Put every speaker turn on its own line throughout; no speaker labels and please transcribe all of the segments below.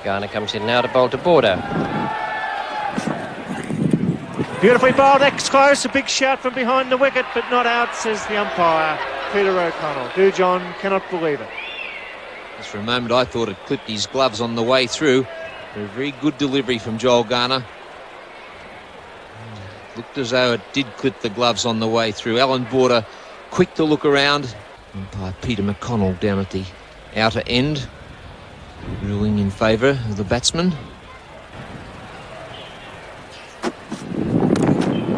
Garner comes in now to bowl to Border.
Beautifully bowled, that's close, a big shout from behind the wicket, but not out, says the umpire, Peter O'Connell. John cannot believe it.
Just for a moment I thought it clipped his gloves on the way through. A very good delivery from Joel Garner. Looked as though it did clip the gloves on the way through. Alan Border quick to look around. Umpire Peter McConnell down at the outer end, ruling in favour of the batsman.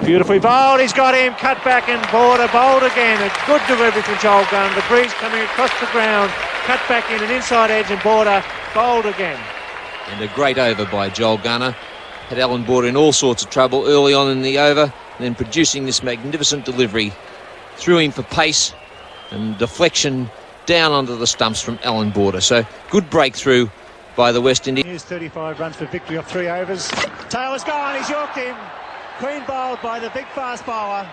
Beautifully bowled, he's got him, cut back and Border bowled again. A good delivery from Joel Garner. The breeze coming across the ground, cut back in an inside edge and Border bowled again.
And a great over by Joel Garner. Had Alan Border in all sorts of trouble early on in the over, and then producing this magnificent delivery. Threw him for pace and deflection down onto the stumps from Alan Border. So good breakthrough by the West Indies.
Here's 35 runs for victory off 3 overs. Taylor's gone, he's yorked him. Clean bowled by the big fast bowler.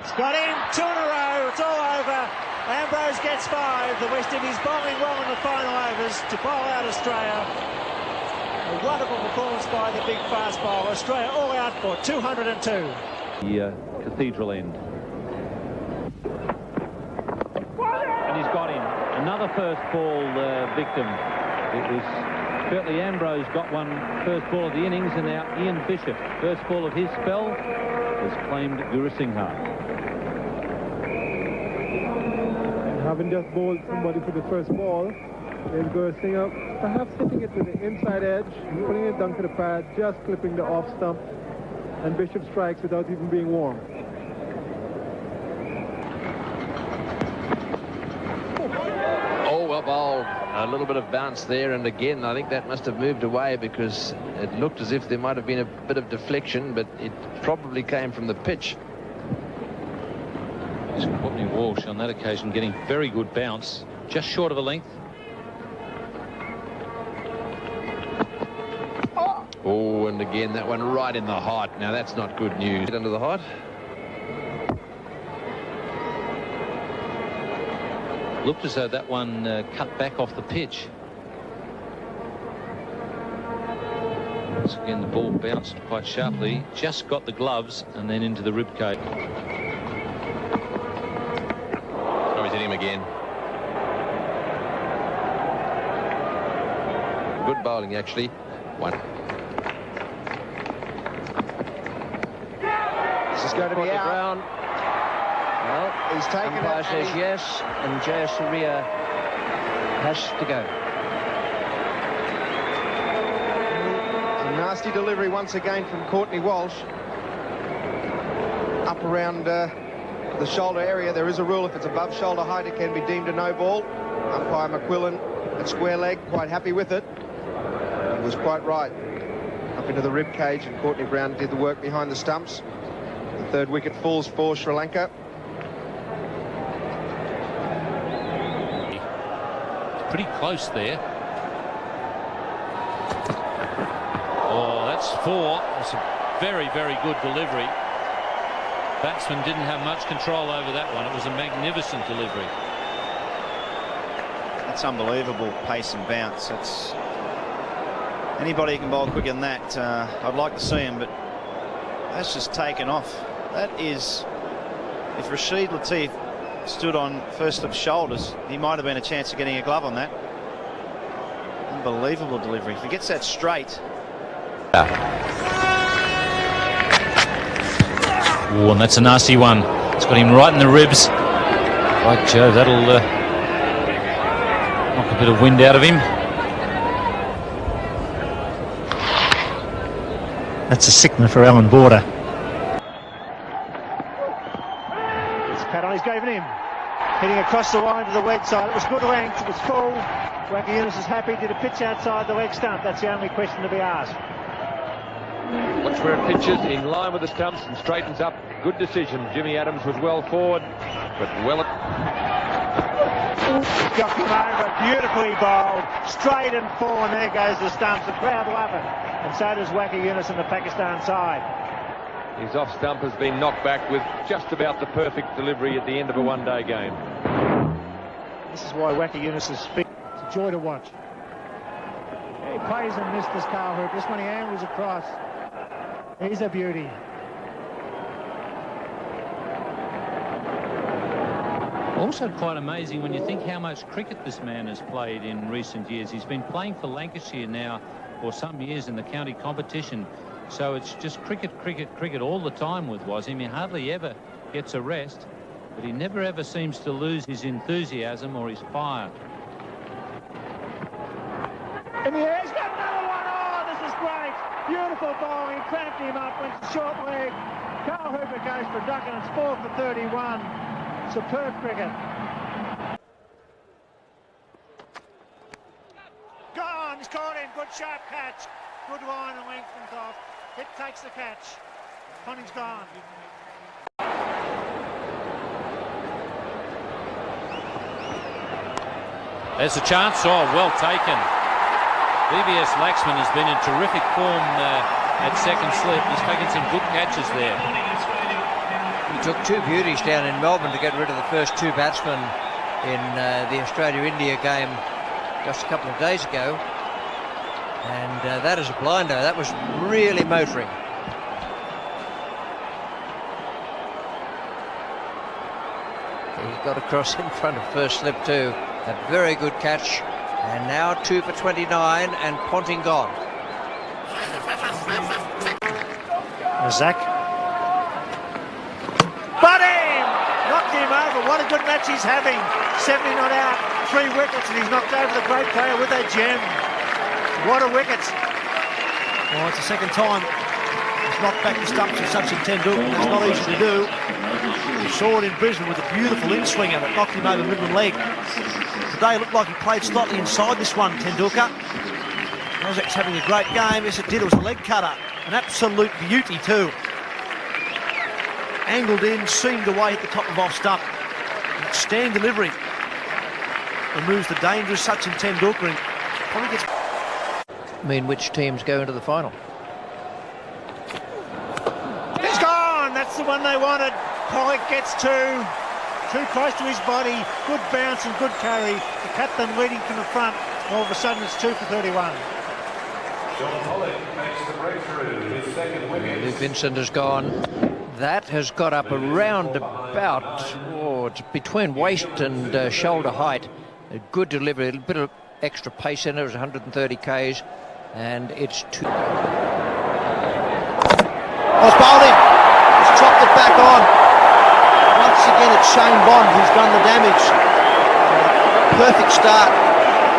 It's got him, 2 in a row, it's all over. Ambrose gets 5. The West Indies bowling well in the final overs to bowl out Australia. A wonderful performance by the big fast bowler. Australia all out for 202.
The cathedral end. And he's got him. Another first ball victim. It was Bertley Ambrose got one first ball of the innings, and now Ian Bishop, first ball of his spell, has claimed Gurusingha.
Having just bowled somebody for the first ball, there's Gurusingha perhaps hitting it to the inside edge, putting it down to the pad, just clipping the off stump, and Bishop strikes without even being warm.
Oh, well bowled. A little bit of bounce there, and again I think that must have moved away because it looked as if there might have been a bit of deflection, but it probably came from the pitch.
Courtney Walsh on that occasion getting very good bounce, just short of a length.
Oh, and again that one right in the heart. Now that's not good news. Under the heart.
Looked as though that one cut back off the pitch. Once again the ball bounced quite sharply, just got the gloves and then into the ribcage.
Oh, he's hit him again. Good bowling actually. One.
This is going to be out.
Ground. Well,
He's taken
umpire
it.
says yes, and Jayasuriya has to go.
A nasty delivery once again from Courtney Walsh. Up around the shoulder area. There is a rule, if it's above shoulder height it can be deemed a no ball. Umpire McQuillan at square leg, quite happy with it. He was quite right. Up into the rib cage, and Courtney Brown did the work behind the stumps. The third wicket falls for Sri Lanka.
Pretty close there. Oh, that's 4. It's a very, very good delivery. Batsman didn't have much control over that one. It was a magnificent delivery.
That's unbelievable pace and bounce. That's anybody who can bowl quicker than that. I'd like to see him, but that's just taken off. That is, if Rashid Latif stood on first of shoulders, he might have been a chance of getting a glove on that. Unbelievable delivery. If he gets that straight.
Oh, and that's a nasty one. It's got him right in the ribs. By Jove, that'll knock a bit of wind out of him.
That's a sickener for Alan Border. It's pat on, he's given him. Hitting across the line to the leg side. It was good length, it was full. Wacky Yunus is happy, did a pitch outside the leg stump. That's the only question to be asked.
Watch where it pitches, in line with the stumps and straightens up. Good decision. Jimmy Adams was well forward, but well...
Got him over, beautifully bowled, straight and full, and there goes the stumps. The crowd love it, and so does Wacky Yunus on the Pakistan side.
His off stump has been knocked back with just about the perfect delivery at the end of a one-day game.
This is why Wacky Yunus is fit. joy to watch. He plays and missed this Carl Hoop. This one he angles across. He's a beauty.
Also quite amazing when you think how much cricket this man has played in recent years. He's been playing for Lancashire now for some years in the county competition. So it's just cricket, cricket, cricket all the time with Wasim. He hardly ever gets a rest, but he never ever seems to lose his enthusiasm or his fire.
In the air, he's got another one. Oh, this is great. Beautiful bowling. Cramped him up, went to short leg. Carl Hooper goes for duck, and it's 4 for 31. Superb cricket. Gone, he's caught in. Good sharp catch. Good line and lengthens off. It takes the catch. Ponting's gone.
There's a chance. Oh, well taken. VVS Laxman has been in terrific form at second slip. He's taken some good catches there.
He took 2 beauties down in Melbourne to get rid of the first 2 batsmen in the Australia-India game just a couple of days ago. And that is a blinder. That was really motoring. He got across in front of first slip too. A very good catch. And now 2 for 29 and Ponting gone.
Zach. But him! Knocked him over. What a good match he's having. 70 not out, 3 wickets, and he's knocked over the great player with a gem. What a wicket.
Well, it's the second time he's knocked back the stumps of Sachin Tendulkar. That's not easy to do. We saw it in Brisbane with a beautiful in-swinger that knocked him over middle and leg. Today it looked like he played slightly inside this one, Tendulkar. Rozak's having a great game. Yes, it did. It was a leg cutter. An absolute beauty too. Angled in, seamed away at the top of off stump. Stand delivery. Removes the dangerous Sachin Tendulkar and probably gets...
mean which teams go into the final?
He's gone! That's the one they wanted. Pollock gets 2. Too close to his body. Good bounce and good carry. The captain leading from the front. All of a sudden it's 2 for 31.
John Pollock makes the breakthrough. His second wicket.
Luke Vincent has gone. That has got up around about it's between waist and shoulder height. A good delivery, a bit of extra pace in it. It was 130 k's, and it's 2.
It's bowled him. He's chopped it back on. Once again, it's Shane Bond who's done the damage. Perfect start.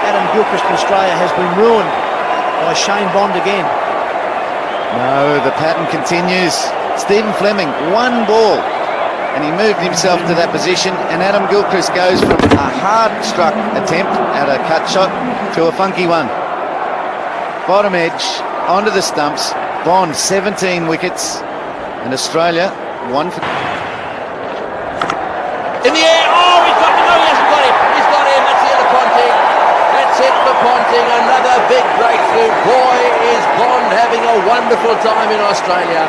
Adam Gilchrist from Australia has been ruined by Shane Bond again.
No, the pattern continues. Stephen Fleming, 1 ball, and he moved himself to that position, and Adam Gilchrist goes from a hard-struck attempt at a cut shot to a funky one. Bottom edge, onto the stumps. Bond, 17 wickets, and Australia, 1 for...
In the air, oh, he's got him, no, he hasn't got him, he's got him, that's the other Ponting, that's it for Ponting, another big breakthrough. Boy, is Bond having a wonderful time in Australia.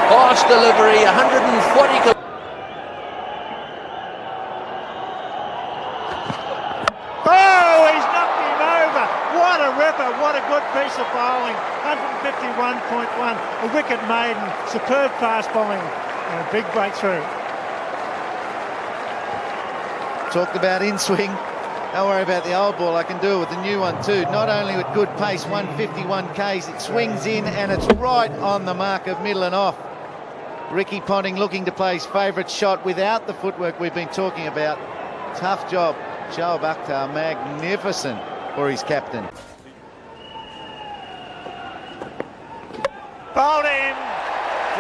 Fast delivery, 140
Oh, he's knocked him over. What a ripper, what a good piece of bowling. 151.1, a wicket maiden, superb fast bowling, and a big breakthrough.
Talked about in-swing. Don't worry about the old ball, I can do it with the new one too. Not only with good pace, 151 k's, it swings in and it's right on the mark of middle and off. Ricky Ponting looking to play his favourite shot without the footwork we've been talking about. Tough job. Shoaib Akhtar, magnificent for his captain.
Bowled him,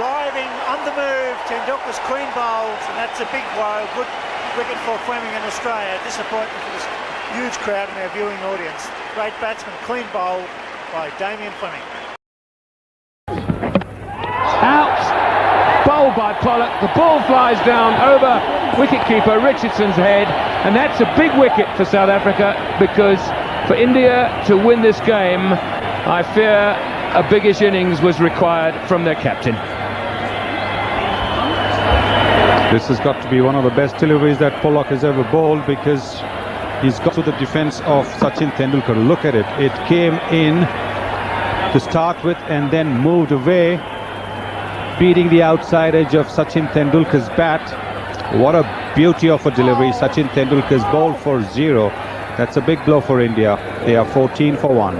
driving on the move. Tendulkar's clean bowls, and that's a big blow. Good wicket for Fleming in Australia. Disappointment for this huge crowd and our viewing audience. Great batsman, clean bowl by Damien Fleming.
Out, bowled by Pollock. The ball flies down over wicketkeeper Richardson's head, and that's a big wicket for South Africa, because for India to win this game, I fear a biggish innings was required from their captain.
This has got to be one of the best deliveries that Pollock has ever bowled, because He's got to the defense of Sachin Tendulkar. Look at it. It came in to start with and then moved away, beating the outside edge of Sachin Tendulkar's bat. What a beauty of a delivery. Sachin Tendulkar's ball for 0. That's a big blow for India. They are 14 for 1.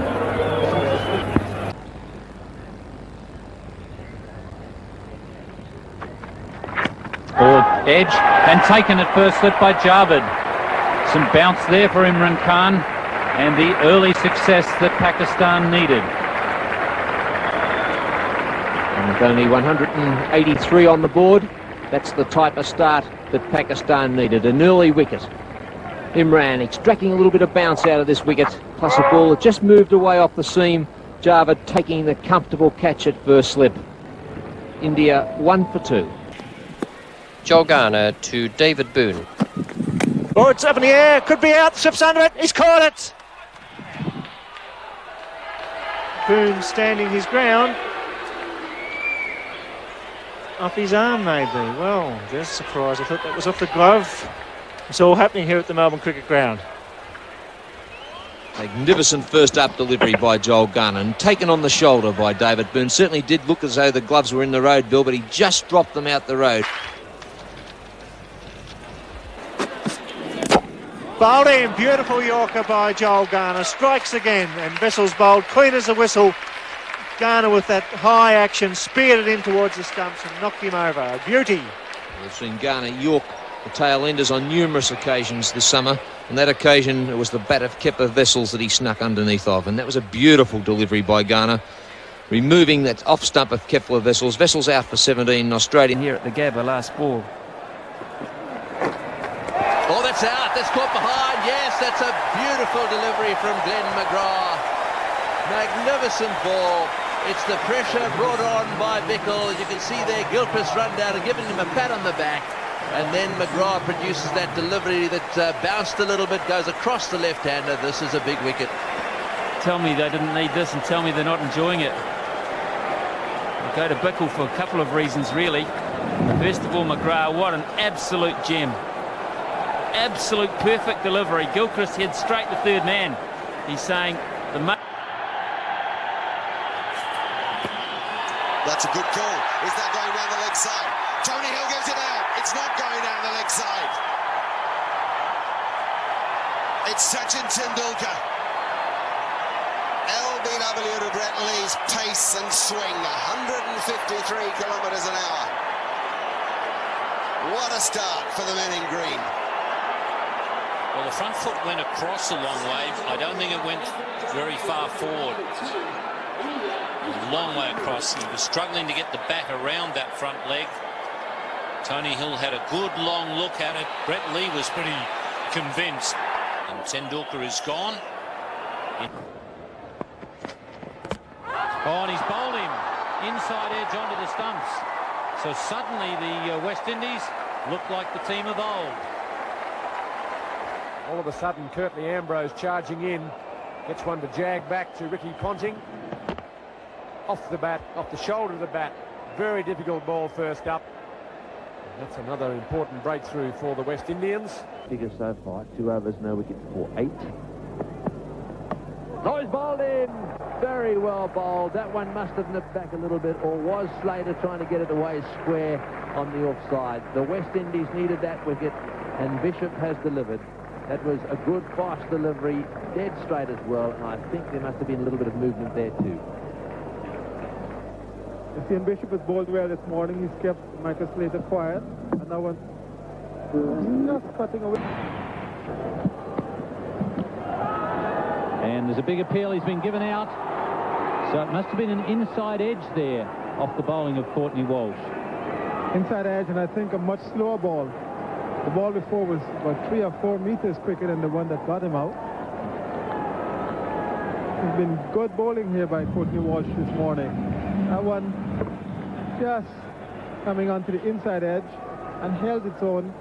Forward edge and taken at first slip by Javed. Some bounce there for Imran Khan and the early success that Pakistan needed.
And with only 183 on the board, that's the type of start that Pakistan needed. An early wicket. Imran extracting a little bit of bounce out of this wicket, plus a ball that just moved away off the seam. Javed taking the comfortable catch at first slip. India 1 for 2.
Joel Garner to David Boone.
Oh, it's up in the air, could be out, slips under it, he's caught it! Boone standing his ground. Off his arm, maybe. Well, just surprised. I thought that was off the glove. It's all happening here at the Melbourne Cricket Ground.
Magnificent first up delivery by Joel Garner and taken on the shoulder by David Boone. Certainly did look as though the gloves were in the road, Bill, but he just dropped them out the road.
Bowled in, beautiful Yorker by Joel Garner. Strikes again, and Bessel's bowled clean as a whistle. Garner with that high action, speared it in towards the stumps and knocked him over. A beauty.
We've seen Garner York the tail enders on numerous occasions this summer. On that occasion, it was the bat of Kepler Vessels that he snuck underneath of, and that was a beautiful delivery by Garner, removing that off stump of Kepler Vessels. Vessels out for 17 in Australia.
Here at the Gabba last ball.
Oh, that's out. That's caught behind. Yes, that's a beautiful delivery from Glenn McGrath. Magnificent ball. It's the pressure brought on by Bickle. As you can see there, Gilchrist run down and giving him a pat on the back. And then McGrath produces that delivery that bounced a little bit, goes across the left-hander. This is a big wicket.
Tell me they didn't need this and tell me they're not enjoying it. I'll go to Bickle for a couple of reasons, really. First of all, McGrath, what an absolute gem. Absolute perfect delivery. Gilchrist heads straight to third man. He's saying the...
That's a good call. Is that going down the leg side? Tony Hill gives it out. It's not going down the leg side. It's Sachin Tendulkar. LBW to Brett Lee's pace and swing. 153 kilometres an hour. What a start for the men in green.
Well, the front foot went across a long way. I don't think it went very far forward. A long way across. He was struggling to get the bat around that front leg. Tony Hill had a good long look at it. Brett Lee was pretty convinced. And Tendulkar is gone.
Oh, and he's bowled him. Inside edge onto the stumps. So suddenly the West Indies look like the team of old.
All of a sudden, Curtly Ambrose charging in. Gets one to jag back to Ricky Ponting. Off the bat, off the shoulder of the bat. Very difficult ball first up. And that's another important breakthrough for the West Indians.
Figure so far, 2 overs, no wicket for 8.
Oh, he's bowled in. Very well bowled. That one must have nipped back a little bit, or was Slater trying to get it away square on the offside. The West Indies needed that wicket, and Bishop has delivered. That was a good, fast delivery, dead straight as well, and I think there must have been a little bit of movement there too.
Ian Bishop has bowled well this morning. He's kept Michael Slater quiet, and that one just cutting away.
And there's a big appeal. He's been given out. So it must have been an inside edge there off the bowling of Courtney Walsh.
Inside edge, and I think a much slower ball. The ball before was about 3 or 4 meters quicker than the one that got him out. There's been good bowling here by Courtney Walsh this morning. That one just coming onto the inside edge and held its own.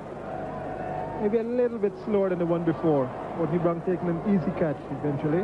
Maybe a little bit slower than the one before. Courtney Brown taking an easy catch eventually.